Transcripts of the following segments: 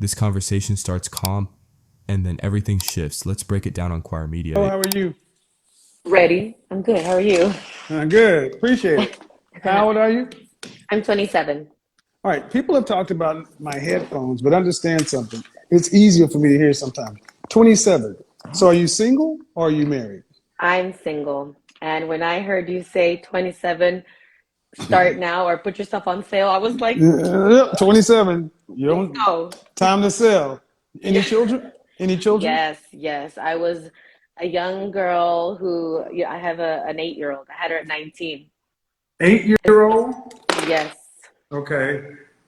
This conversation starts calm and then everything shifts. Let's break it down on Choir Oh, Media. how are you? Ready? I'm good. How are you? Good. Appreciate it. How old are you? I'm 27. All right. People have talked about my headphones, but understand something. It's easier for me to hear sometimes. 27. So are you single or are you married? I'm single. And when I heard you say 27, start now or put yourself on sale, I was like, 27. You let's don't go. time to sell. Any Yeah. children? Any children? Yes, yes. I was a young girl who, yeah, I have an 8-year-old. I had her at 19. 8-year old? Yes, Okay.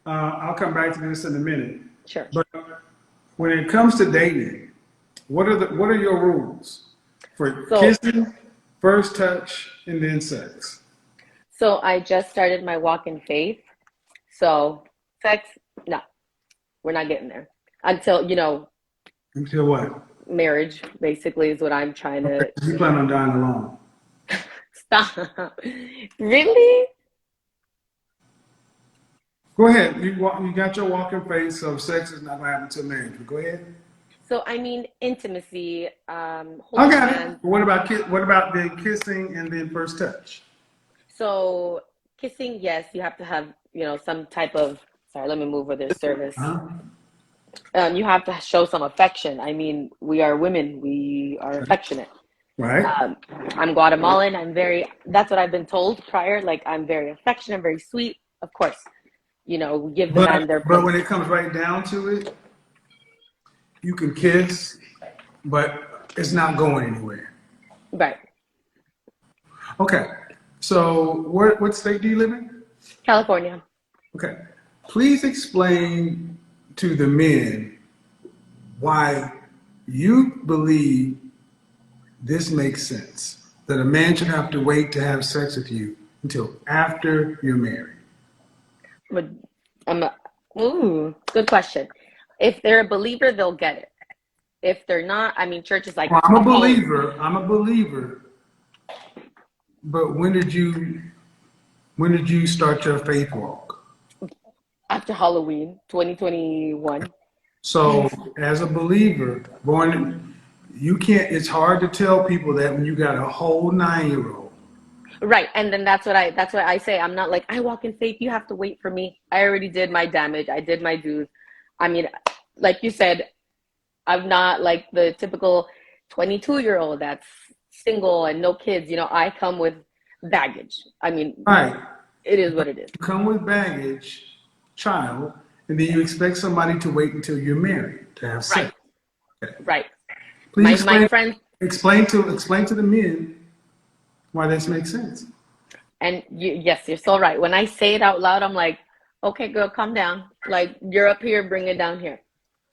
I'll come back to this in a minute. sure. But when it comes to dating, what are your rules for So, kissing, first touch, and then sex? so I just started my walk in faith. So, sex, no, we're not getting there until, Until what? marriage basically is what I'm trying Okay, to you plan on dying alone. stop. Really? Go ahead. You got your walking face, so sex is not going to happen until marriage. But go ahead. So I mean intimacy, I holding got it. hands. What about the kissing and then first touch? So kissing, yes, you have to have, some type of, sorry, let me move where there's service. Huh? You have to show some affection. I mean, we are women, we are affectionate. Right. Um, I'm Guatemalan. That's what I've been told prior. Like, I'm very affectionate, very sweet. Of course, we give the man their But when place. it comes right down to it, you can kiss, but it's not going anywhere. Right. Okay. So what state do you live in? California. Okay. Please explain to the men why you believe this makes sense that a man should have to wait to have sex with you until after you're married. But good question. If they're a believer, they'll get it. If they're not, I mean, church is like, Well, I'm a I'll follow believer. I'm a believer. But when did you start your faith walk? after Halloween 2021. So as a believer, you can't. It's hard to tell people that when you got a whole 9-year old. Right. And then that's what I say. I'm not like, I walk in faith. You have to wait for me. I already did my damage. I did my dues. I mean, like you said, I'm not like the typical 22-year-old that's single and no kids. I come with baggage. I mean, Right. it is what it is. You come with baggage, child, and then you expect somebody to wait until you're married to have Right. sex. Okay. Right. Please My friend, explain to the men why this makes sense. and yes, you're so right. When I say it out loud, I'm like, okay, girl, calm down. Like, you're up here, bring it down here.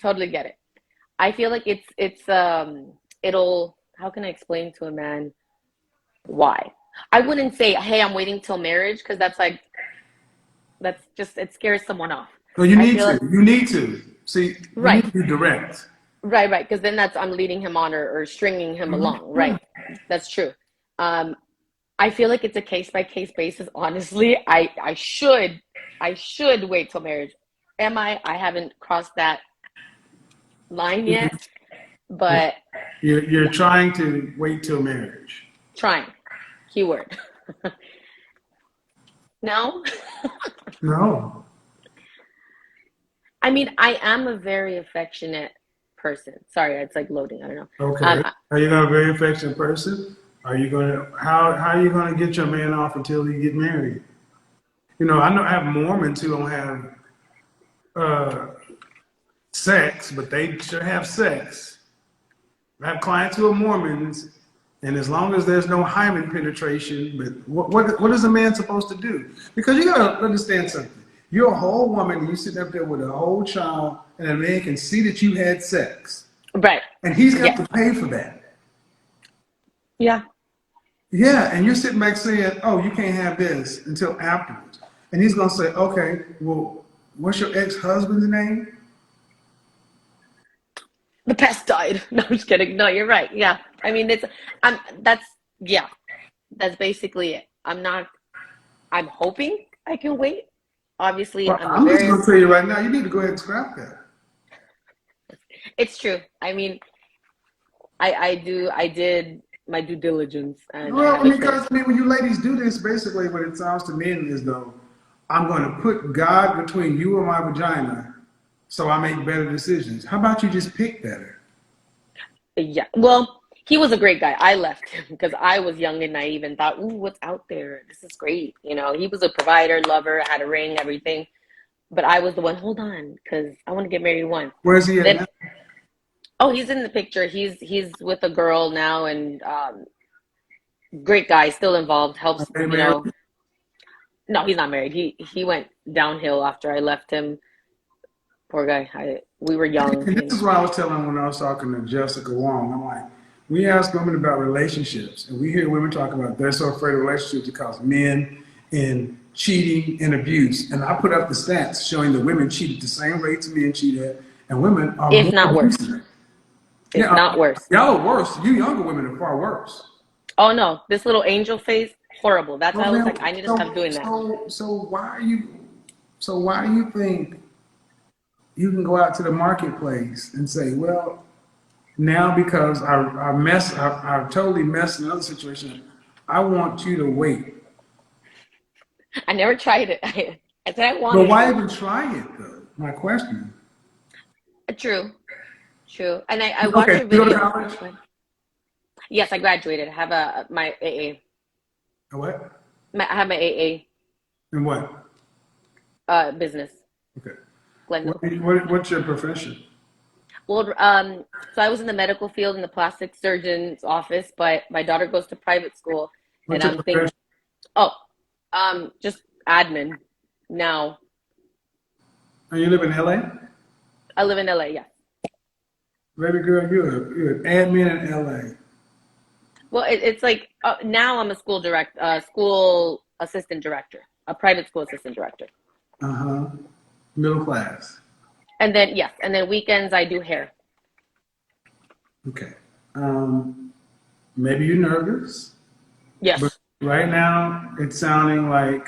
Totally get it. I feel like it'll, how can I explain to a man why? I wouldn't say, hey, I'm waiting till marriage, because that's just, it scares someone off. So you I need feel to. like, You need to. See, you right, need to be direct. right, because then that's, I'm leading him on, or stringing him along. Right. That's true. Um, I feel like it's a case by case basis. Honestly, I should wait till marriage. Am I? I haven't crossed that line yet, but You're yeah, trying to wait till marriage. trying. Keyword. No, No. I mean, I am a very affectionate person. Sorry, it's like loading. I don't know. Okay. I- Are you gonna be a very affectionate person? Are you gonna how are you gonna get your man off until you get married? I know I have Mormons who don't have uh, sex, but they should have sex. I have clients who are Mormons, and as long as there's no hymen penetration, but what is a man supposed to do? Because you gotta understand something. You're a whole woman, and you sit up there with a whole child, and a man can see that you had sex, right. and he's got Yes. to pay for that. Yeah. Yeah, and you're sitting back saying, "Oh, you can't have this until afterwards," and he's gonna say, "Okay, well, what's your ex-husband's name?" The pest died. No, I'm just kidding. No, you're right. Yeah. I mean, that's, yeah, that's basically it. I'm hoping I can wait. Obviously, Well, I'm a I'm just very, gonna tell you right now, you need to go ahead and scrap that. It's true. I mean, I did my due diligence, and I Well, have a kid. because I mean, when you ladies do this, basically, what it sounds to men is though, I'm going to put God between you and my vagina, so I make better decisions. How about you just pick better? Yeah. Well, he was a great guy. I left him because I was young and naive and thought, "Ooh, what's out there? This is great." You know, he was a provider, lover, had a ring, everything. But I was the one. Hold on, because I want to get married once. Where's he at Then, now? oh, he's in the picture. He's with a girl now, and great guy, still involved. Are Helps. they You married? know, no, he's not married. He went downhill after I left him. Poor guy. We were young, And you this is know. what I was telling when I was talking to Jessica Wong. I'm like, we ask women about relationships, and we hear women talk about they're so afraid of relationships because men and cheating and abuse. And I put up the stats showing that women cheat at the same rates men cheat at, and women are If more not worse. abusive. If Yeah, not worse. y'all are worse. You younger women are far worse. Oh no, this little angel face, horrible. That's why Well, I was then, like, I need to stop doing that. so why do you think you can go out to the marketplace and say, well, now because I totally messed another situation, I want you to wait. I never tried it. I said I But wanted why to. even try it though? My question. True, true. And I watch Okay, your you go to videos. college? Oh, good. Yes, I graduated. I have my AA. Or what? I have my AA And what? business, Okay. Glendale. What's your profession? Well, so I was in the medical field in the plastic surgeon's office, but my daughter goes to private school, and What's your profession? oh, just admin now. And you live in LA? I live in LA. Yeah. Baby girl, you're an admin in LA. Well, it's like now I'm a school assistant director, a private school assistant director. Uh-huh. Middle class. And then yes, and then weekends I do hair. Okay. Um, Maybe you're nervous, but Yes, right now it's sounding like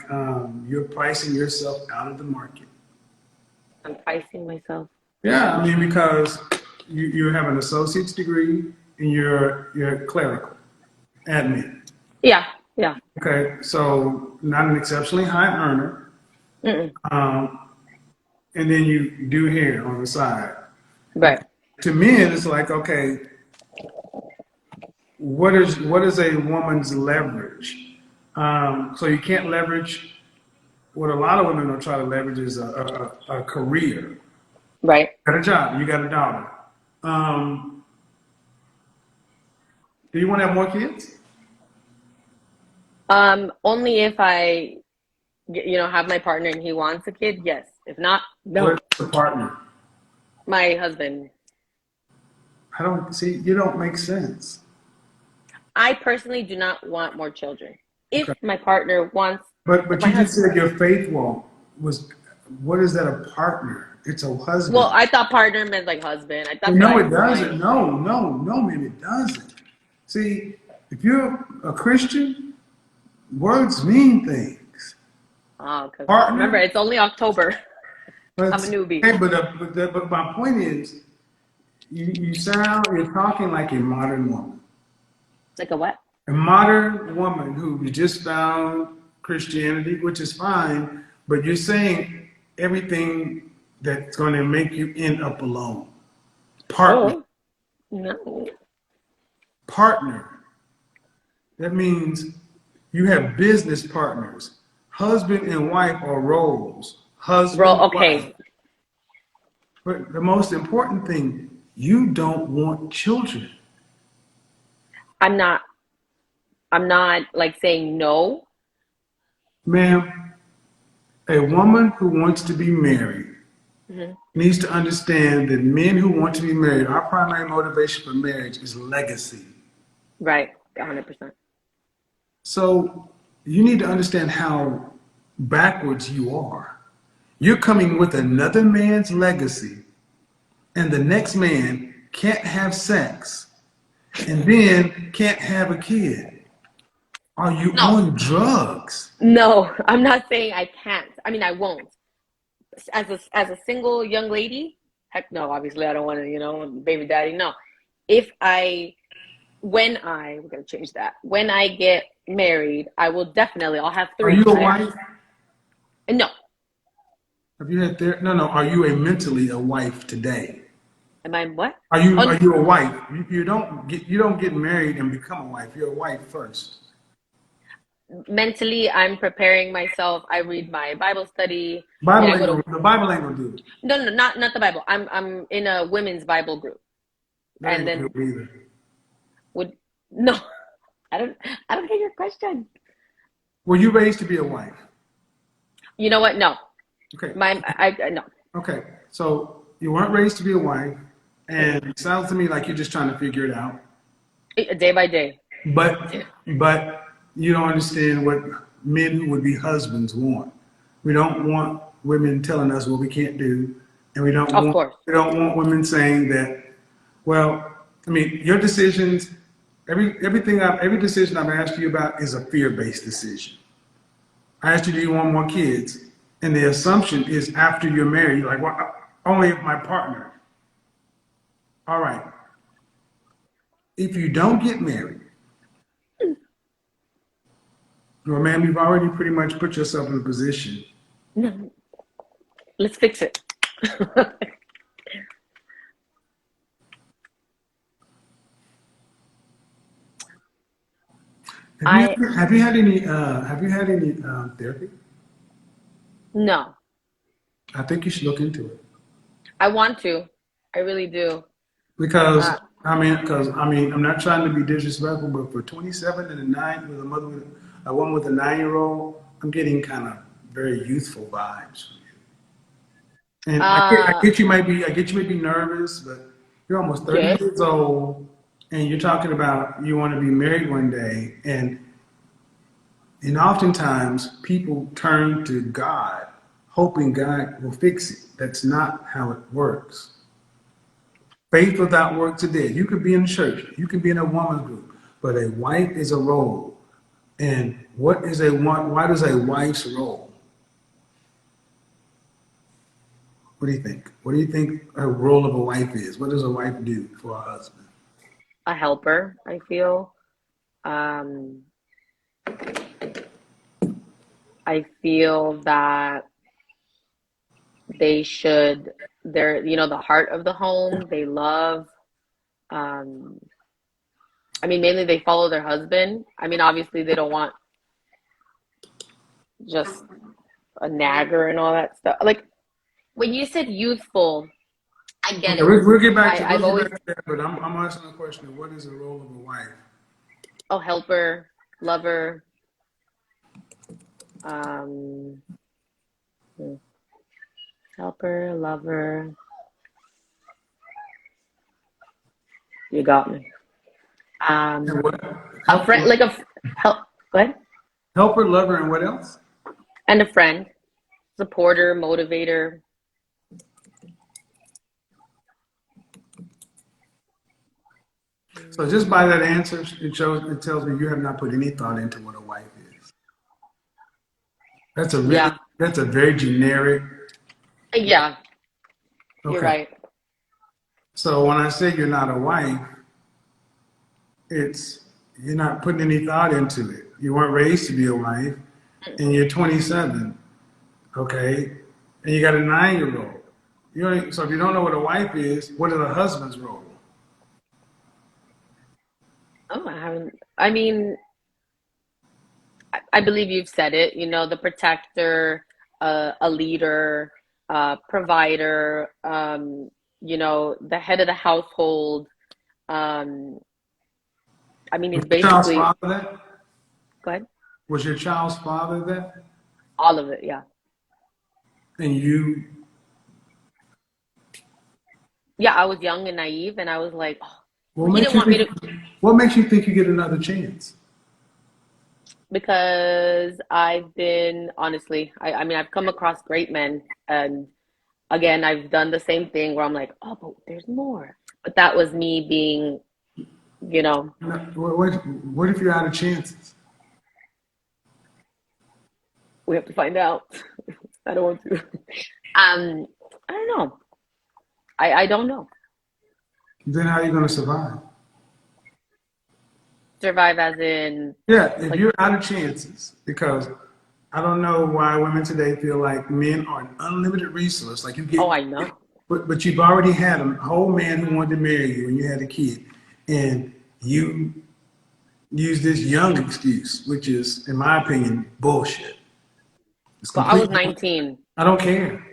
you're pricing yourself out of the market. I'm pricing myself. Yeah, I mean because you have an associate's degree and you're clerical, admin. Yeah, yeah. Okay, so not an exceptionally high earner, Mm-mm. um, and then you do hair on the side. Right. To men, it's like okay, what is a woman's leverage? So you can't leverage what a lot of women will try to leverage is a career. Right. Got a job, you got a daughter. Um, do you want to have more kids? Only if have my partner and he wants a kid. Yes. If not, What's no. the partner? My husband. I don't see. You don't make sense. I personally do not want more children. If Okay, my partner wants, if but my you just husband. said your faith walk was. What is that? A partner? It's a Well, husband. I thought partner meant like husband. That's what No, I it was doesn't. saying. No, no, no, man, it doesn't. See, if you're a Christian, words mean things. Oh, because remember, Partner, it's only October. I'm a but newbie. hey, but my point is, you're talking like a modern woman. Like a what? A modern woman who just found Christianity, which is fine, but you're saying everything that's going to make you end up alone. Partner, Oh, no. partner. That means you have business partners. Husband and wife are roles. Husband, wife. Okay. But the most important thing, you don't want children. I'm not, I'm not like saying no. Ma'am, a woman who wants to be married Hmm. needs to understand that men who want to be married, our primary motivation for marriage is legacy. Right. 100%. So you need to understand how backwards you are. You're coming with another man's legacy, and the next man can't have sex and then can't have a kid. Are you No, on drugs? no, I'm not saying I can't. I mean, I won't. As a single young lady, Heck no, obviously I don't want to, baby daddy. No. If I, we're going to change that. When I get married, I'll have Are three you because a I have, wife? no. Have you had no, no. Are you a mentally a wife today? Am I what? Are On you a wife? You don't get married and become a wife. You're a wife first. Mentally, I'm preparing myself. I read my Bible study. I mean, Bible I ain't go gonna, to, the Bible ain't gonna do it. no, no, not the Bible. I'm in a women's Bible group. That And ain't gonna then do it either. would, no, I don't, I don't get your question. Were you raised to be a wife? You know what? No. Okay. No. Okay. So you weren't raised to be a wife, and Mm-mm. it sounds to me like you're just trying to figure it out. Day by day. But you don't understand what men who would be husbands want. We don't want women telling us what we can't do, and Of course. we don't want women saying that. Well, I mean, your decisions, every decision I've asked you about is a fear-based decision. I asked you, do you want more kids? And the assumption is after you're married, you're like, well, only if my partner. All right. If you don't get married, well, man, you've already pretty much put yourself in a position. No, let's fix it. I have you had any therapy? no. I think you should look into it I want to. I really do. because Uh, I'm not trying to be disrespectful, but for 27 and a nine with a woman with a 9-year old, I'm getting kind of very youthful vibes. And uh, I get you may be nervous, but you're almost 30 yes. years old, and you're talking about you want to be married one day, and oftentimes people turn to God, hoping God will fix it. That's not how it works. Faith without works is dead. You could be in church, you could be in a woman group, but a wife is a role. And what is a why does a wife's role? What do you think? What do you think a role of a wife is? What does a wife do for a husband? A helper, I feel. Um, I feel that they should, they're, the heart of the home. They love, um, I mean, mainly they follow their husband. I mean, obviously they don't want just a nagger and all that stuff. Like when you said youthful, I get Okay, it. we'll I've get always, back to that, but I'm asking a question of what is the role of a wife? oh, helper, lover, um, hmm, helper, lover. You got me. And what? A friend, Helper, help. Go ahead. helper, lover, and what else? And a friend, supporter, motivator. So just by that answer, it tells me you have not put any thought into what a wife is. Yeah, That's a very generic. yeah, you're Okay. right. So when I say you're not a wife, it's you're not putting any thought into it. You weren't raised to be a wife, and you're 27. Okay, and you got a 9-year old. So if you don't know what a wife is, what is a husband's role? Oh, I haven't. I mean, I believe you've said it. The protector, a leader, provider. The head of the household. Um, I mean, Was he's your child's basically. father that? Go ahead. Was your child's father that? All of it. Yeah. And you, Yeah. I was young and naive, and I was like, oh, what he makes didn't you want me think? to. What makes you think you get another chance? Because I've been honestly, I mean, I've come across great men, and again, I've done the same thing where I'm like, oh, but there's more. But that was me being, you know, What if you're out of chances? we have to find out. I don't want to. I don't know. I don't know. Then how are you going to survive? Survive as in Yeah, if like, you're out of chances, because I don't know why women today feel like men are an unlimited resource. Like you oh, get, I know. but you've already had a whole man who wanted to marry you when you had a kid, and you use this young excuse, which is, in my opinion, bullshit. It's But I was complete. 19. I don't care.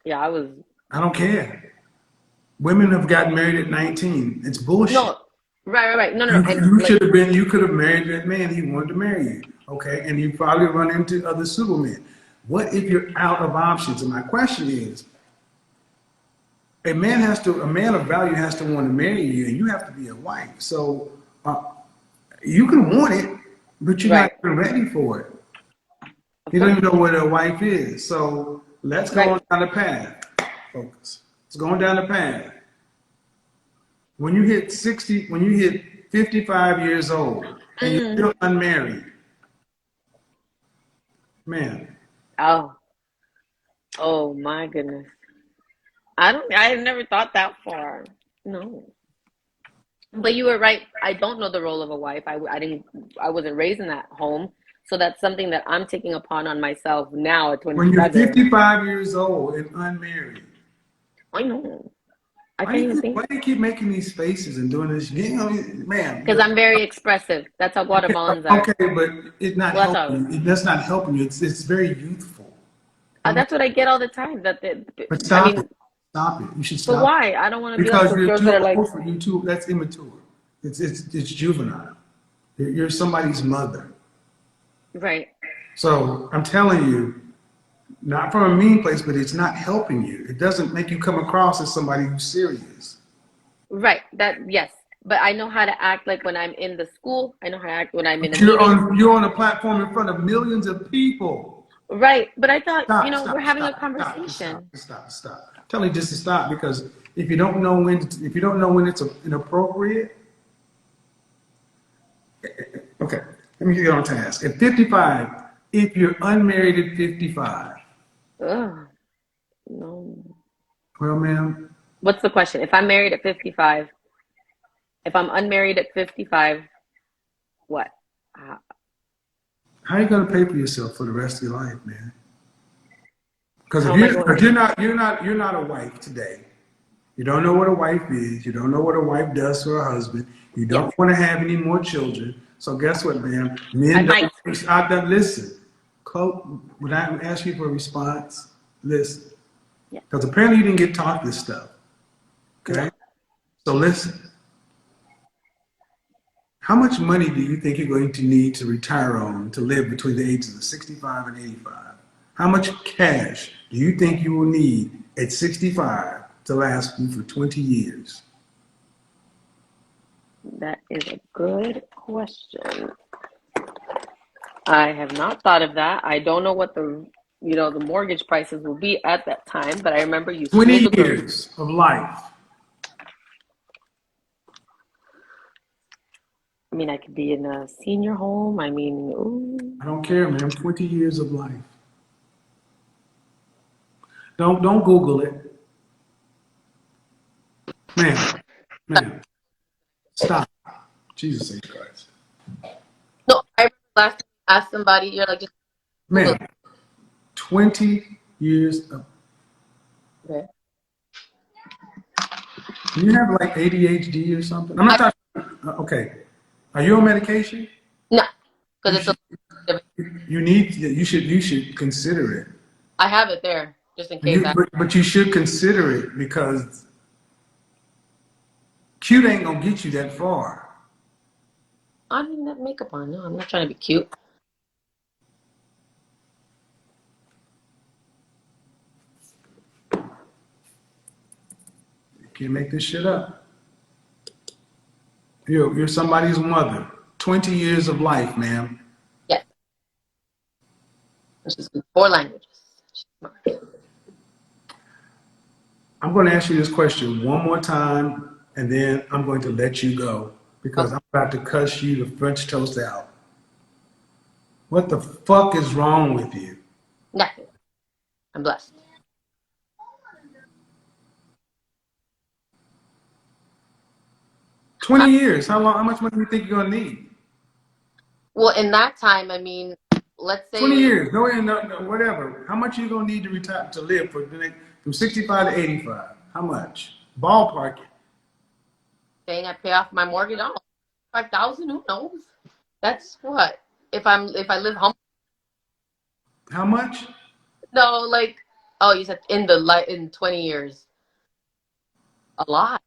Yeah, I was. I don't care. Women have gotten married at 19. It's bullshit. No, right. No, no, no. You And you like, should have been. You could have married that man. He wanted to marry you. Okay, and you probably run into other supermen. What if you're out of options? And my question is, a man of value has to want to marry you, and you have to be a wife. So you can want it, but you're not right, even ready for it. of You don't course, even know what a wife is. So let's go right. on down the path. Focus. Let's go on down the path. When you hit 60, when you hit 55 years old and you're Mm. still unmarried, man, Oh, oh my goodness. I don't. I never thought that far. No. But you were right. I don't know the role of a wife. I didn't. I wasn't raised in that home, so that's something that I'm taking upon on myself now at when you're 27. 55 years old and unmarried, I know. I can't even think why do you keep making these faces and doing this? You know, man, because I'm very expressive. That's how okay, Guatemalans are. okay, but it's not Well, that's helping all. you. That's not helping you. It's very youthful. That's what I get all the time. But I stop it. mean, Stop it. You should but stop it. why? I don't want to be like Because those you're girls that too are like, old for you too. That's immature. It's juvenile. You're somebody's mother. right, So I'm telling you, not from a mean place, but it's not helping you. It doesn't make you come across as somebody who's serious. right. That yes, but I know how to act like when I'm in the school. I know how to act when I'm in a But meeting. you're on a platform in front of millions of people. Right. But I thought, we're Stop, having a stop, stop, just stop, conversation. just stop, just stop. I'm telling you just to stop because if you don't know when it's inappropriate, okay, let me get on task. At 55, if you're unmarried at 55, Ugh, no. well, ma'am, What's the question? If I'm married at 55, if I'm unmarried at 55, what? Uh, how are you going to pay for yourself for the rest of your life, man? Because how am I if going? you're not a wife today. You don't know what a wife is. You don't know what a wife does for her husband. You Yes, don't want to have any more children. So guess what, ma'am? I Men might. don't. I done listen. When I ask you for a response, listen. Yeah. Because apparently you didn't get taught this stuff. No. Okay. So listen. How much money do you think you're going to need to retire on to live between the ages of 65 and 85? How much cash do you think you will need at 65 to last you for 20 years? That is a good question. I have not thought of that. I don't know what the mortgage prices will be at that time, but I remember you schooled 20 the girl. years of life. I mean, I could be in a senior home. I mean, ooh. I don't care, man. 20 years of life. Don't Google it. Man, stop. Jesus H. Christ. No, I remember last time I asked somebody, you're like, just Google Man, 20 years of, it. Okay. do you have like ADHD or something? I'm not I, talking, okay. Are you on medication? no, You because it's a should, you should consider it. I have it there just in case. But you should consider it because cute ain't gonna get you that far. I don't even have makeup on. No, I'm not trying to be cute. You can't make this shit up. You're somebody's mother. 20 years of life, ma'am. Yes, and she speaks 4 languages. She's smart. I'm going to ask you this question one more time, and then I'm going to let you go because Okay, I'm about to cuss you the French toast out. What the fuck is wrong with you? nothing. I'm blessed. 20 years. How long? How much money do you think you're gonna need? Well, in that time, I mean, let's 20 say years. No, whatever. How much are you gonna need to retire to live for the next from 65 to 85? How much? Ballpark it. saying I pay off my mortgage, I don't know, 5,000, who knows? That's what. If I live home. How much? No, like, oh, you said in 20 years. A lot.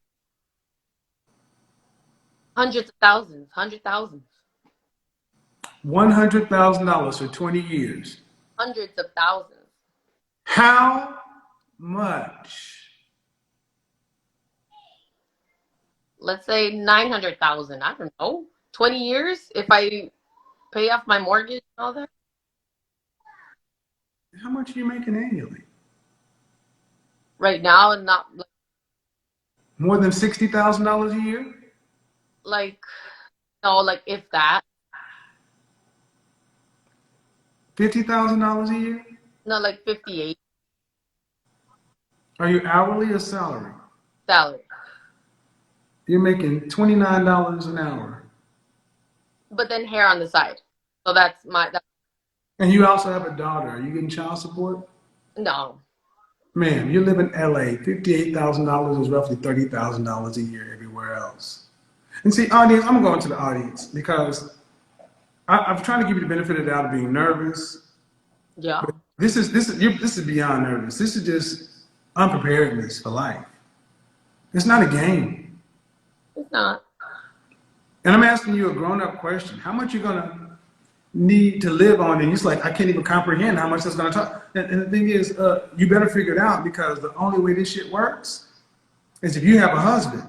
Hundreds of thousands, 100,000, $100,000 for 20 years. hundreds of thousands. How much? Let's say 900,000. I don't know. 20 years if I pay off my mortgage and all that. How much are you making annually? Right now, and not More than $60,000 a year? like, no, like if that. $50,000 a year? No, like 58 Are you hourly or salary? salary. You're making $29 an hour. But then hair on the side. So that's And you also have a daughter. Are you getting child support? no. Man, you live in LA. $58,000 is roughly $30,000 a year everywhere else. And see, audience, I'm going to the audience because I'm trying to give you the benefit of the doubt of being nervous. Yeah. This is beyond nervous. This is just unpreparedness for life. It's not a game. It's not. And I'm asking you a grown-up question. How much you gonna need to live on? And it's like I can't even comprehend how much that's gonna talk. And the thing is, you better figure it out because the only way this shit works is if you have a husband.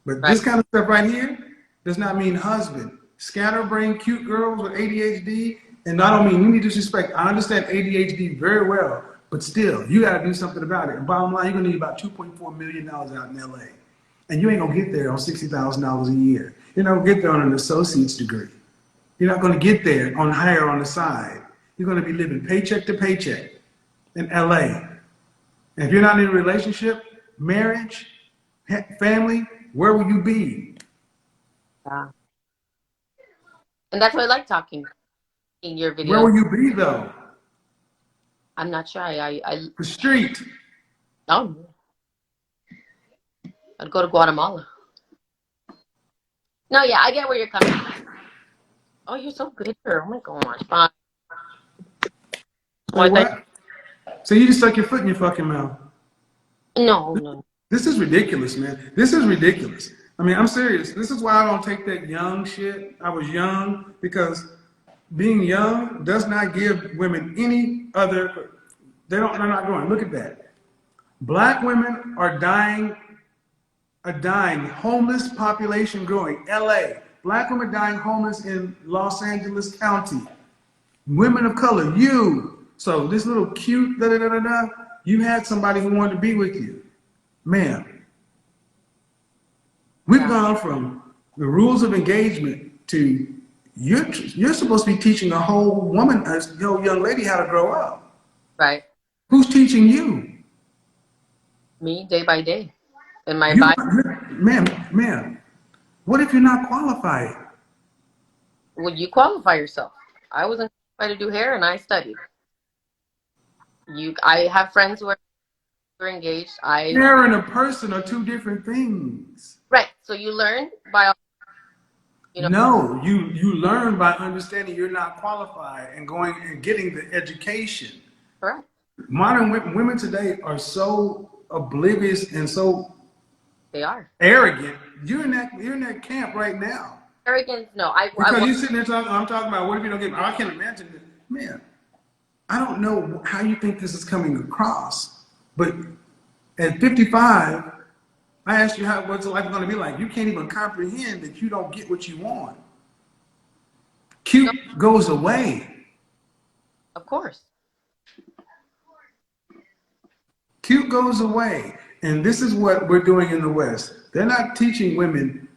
But Right. this kind of stuff right here does not mean husband. Scatterbrain, cute girls with ADHD, and I don't mean any disrespect. I understand ADHD very well, but still, you got to do something about it. And bottom line, you're gonna need about $2.4 million out in LA, and you ain't gonna get there on $60,000 a year. You're not gonna get there on an associate's degree. You're not gonna get there on higher on the side. You're gonna be living paycheck to paycheck in LA. And if you're not in a relationship, marriage, family, where will you be? Yeah. And that's why I like talking in your Where videos. will you be though? I'm not sure. The street. No, I'd go to Guatemala. No, yeah, I get where you're coming from. Oh, you're so good here. Oh my gosh. Fine. Say Why thank what? So you just stuck your foot in your fucking mouth. no, no. This is ridiculous, man. This is ridiculous. I mean, I'm serious. This is why I don't take that young shit. I was young because being young does not give women any other. They're not going. Look at that. Black women are dying. A dying homeless population growing. LA. Black women dying homeless in Los Angeles County. Women of color, you. So this little cute da da da da da, you had somebody who wanted to be with you. Ma'am, we've Yeah, gone from the rules of engagement to you're supposed to be teaching a whole woman, a whole young lady how to grow up. right. Who's teaching you? Me day by day. In my You, body. ma'am, what if you're not qualified? Would you qualify yourself? I wasn't qualified to do hair and I studied. I have friends who are engaged. Hair and a person are two different things. Right. So you learn by, you know, No, you learn by understanding you're not qualified and going and getting the education. correct. Modern women today are so oblivious and so They are. arrogant. You're in that camp right now Arrogance, no. because you're sitting there talking. I'm talking about what if you don't get? I can't imagine it, man. I don't know how you think this is coming across, but at 55, I asked you what's life going to be like. You can't even comprehend that you don't get what you want. no, Cute goes away. of course. Cute goes away. And this is what we're doing in the West. They're not teaching women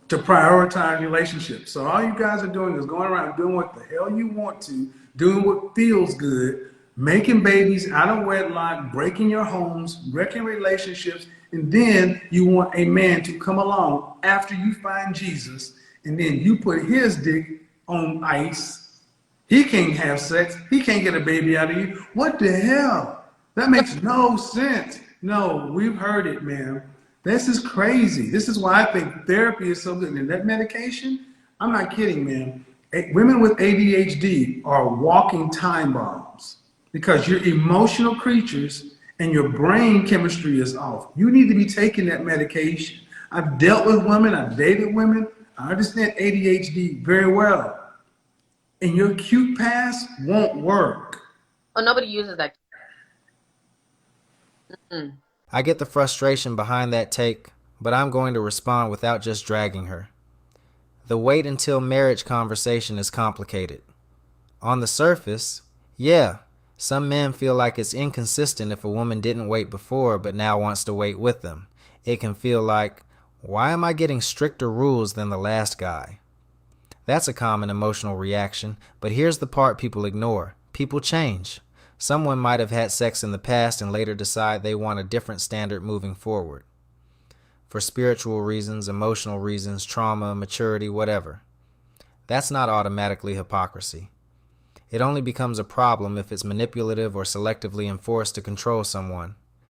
to prioritize relationships. So all you guys are doing is going around doing what the hell you want to, doing what feels good, making babies out of wedlock, breaking your homes, wrecking relationships, And then you want a man to come along after you find Jesus, and then you put his dick on ice. He can't have sex. He can't get a baby out of you. What the hell? That makes no sense. No, we've heard it, man. This is crazy. This is why I think therapy is so good. And that medication, I'm not kidding, man. Women with ADHD are walking time bombs because you're emotional creatures and your brain chemistry is off. You need to be taking that medication. I've dealt with women, I've dated women. I understand ADHD very well. And your cute pass won't work. Oh, nobody uses that. Mm. I get the frustration behind that take, but I'm going to respond without just dragging her. The wait until marriage conversation is complicated. On the surface, yeah, some men feel like it's inconsistent if a woman didn't wait before but now wants to wait with them. It can feel like, why am I getting stricter rules than the last guy? That's a common emotional reaction, but here's the part people ignore. People change. Someone might have had sex in the past and later decide they want a different standard moving forward. For spiritual reasons, emotional reasons, trauma, maturity, whatever. That's not automatically hypocrisy. It only becomes a problem if it's manipulative or selectively enforced to control someone.